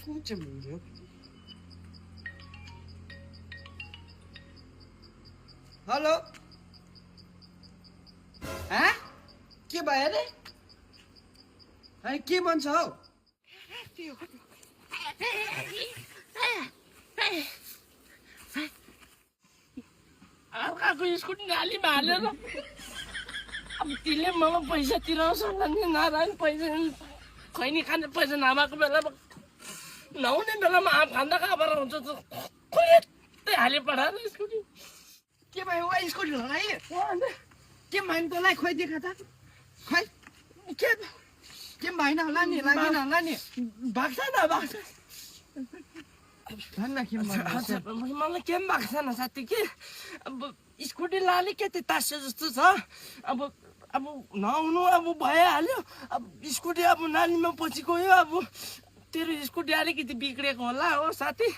चाहिँ हेलो के भयो रे के भन्छ हौ अर्काको स्कुटी नालीमा हालेर अब तिमीले मलाई पैसा तिराउँछ नारायण पैसा खैनी खाने पैसा नभएको बेलामा नहुने बेलामा आँप खाँदा खबर हुन्छ खोइ हाले पठाएर स्कुटी के भयो वा स्कुटी लगाए के भएन तँलाई खोइ देखा त खै के भएन होला नि लागेन होला नि भाग्छ न भाग्छ भन्न के मलाई के पनि भएको छैन साथी के अब स्कुटी लाने के त्यो तास्य जस्तो छ अब नहुनु अब भइहाल्यो अब स्कुटी अब नालीमा पछि गयो अब तेरो स्कुटी अलिकति बिग्रेको होला हो साथी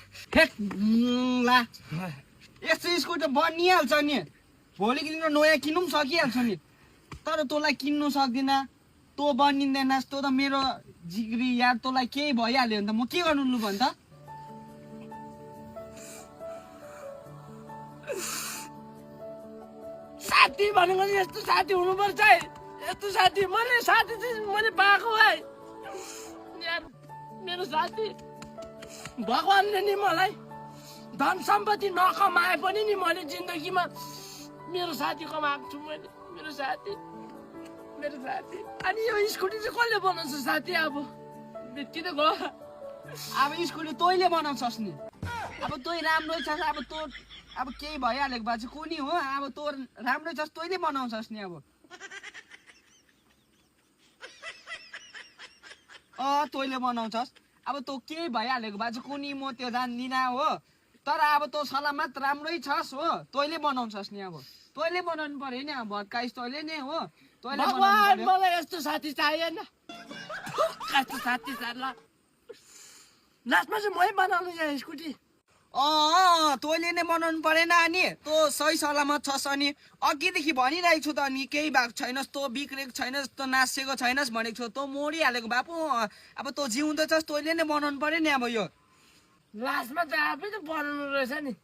ला यस्तो स्कुटी बनिहाल्छ नि भोलिको दिन नयाँ किन्नु पनि सकिहाल्छ नि तर तँलाई किन्नु सक्दिनँ तँ बनिँदैनस् तँ त मेरो जिग्री यार तँलाई केही भइहाल्यो भने त म के गर्नु लु भन् त साथी भनेको यस्तो साथी हुनुपर्छ है यस्तो साथी मैले साथी चाहिँ मैले पाएको है यार मेरो साथी भगवान्ले नि मलाई धन सम्पत्ति नकमाए पनि नि मैले जिन्दगीमा मेरो साथी कमाएको छु मैले मेरो साथी अनि यो स्कुटी चाहिँ कसले बनाउँछ साथी अब बित्ति त गयो अब स्कुटी तैँले बनाउँछस् नि अब तँ राम्रै छस् अब तँ अब केही भइहालेको भए चाहिँ कुनी हो अब तँ राम्रै छस् तैँले बनाउँछस् नि अब तैँले बनाउँछस् अब तँ केही भइहालेको भए चाहिँ कुनी म त्यो जान्दिनँ हो तर अब तँ सलामत राम्रै छस् हो तैँले बनाउँछस् नि अब तैँले बनाउनु पर्यो नि अब भत्काइस् तैँले नै हो तैँले भगवान् मलाई यस्तो साथी चाहिएन कस्तो साथी ल लास्टमा चाहिँ मै बनाउनु चाहिँ स्कुटी तैँले नै बनाउनु परेन अनि तँ सही सलामत छस् अनि अघिदेखि भनिरहेको छु त अनि केही भएको छैनस् तँ बिग्रेको छैनस् तँ नासिएको छैनस् भनेको छु तँ मरिहालेको भए पो अब तँ जिउँदै छस् तैँले नै बनाउनु पर्यो नि अब यो लास्टमा त आफै त बनाउनु रहेछ नि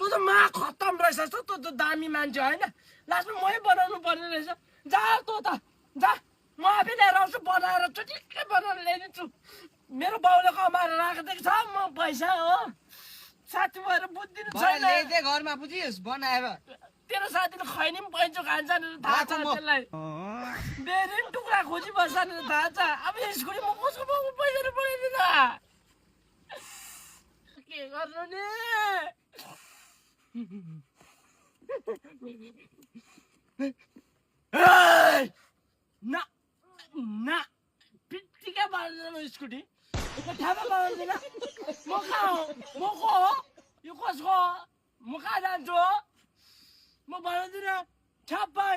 तँ त मा खत्तम रहेछ तँ त दामी मान्छे होइन लास्टमा मै बनाउनु पर्ने रहेछ जा तँ त जा म आफै लिएर आउँछु बनाएर चुटिक्कै बनाएर ल्याइदिन्छु मेरो बाउले कमाएर राखेको छ म पैसा हो साथी भएर बुझ्दिनु छैन ल्याइदे घरमा बुझिस् बनाएर तेरो साथीले खैनी पनि पैँचो खान्छ नि थाहा छ त्यसलाई बेरी टुक्रा खोजी बस्छ नि थाहा छ अब स्कुटी म कसको बाउको पैसा पठाइदिन के गर्नु नि ना बित्तिकै बाँड्दैन स्कुटी ठ्यापा बाँड्दैन म कहाँ हो म को हो यो कसको हो म कहाँ जान्छु हो म बनाउँदिनँ ठ्याप्पै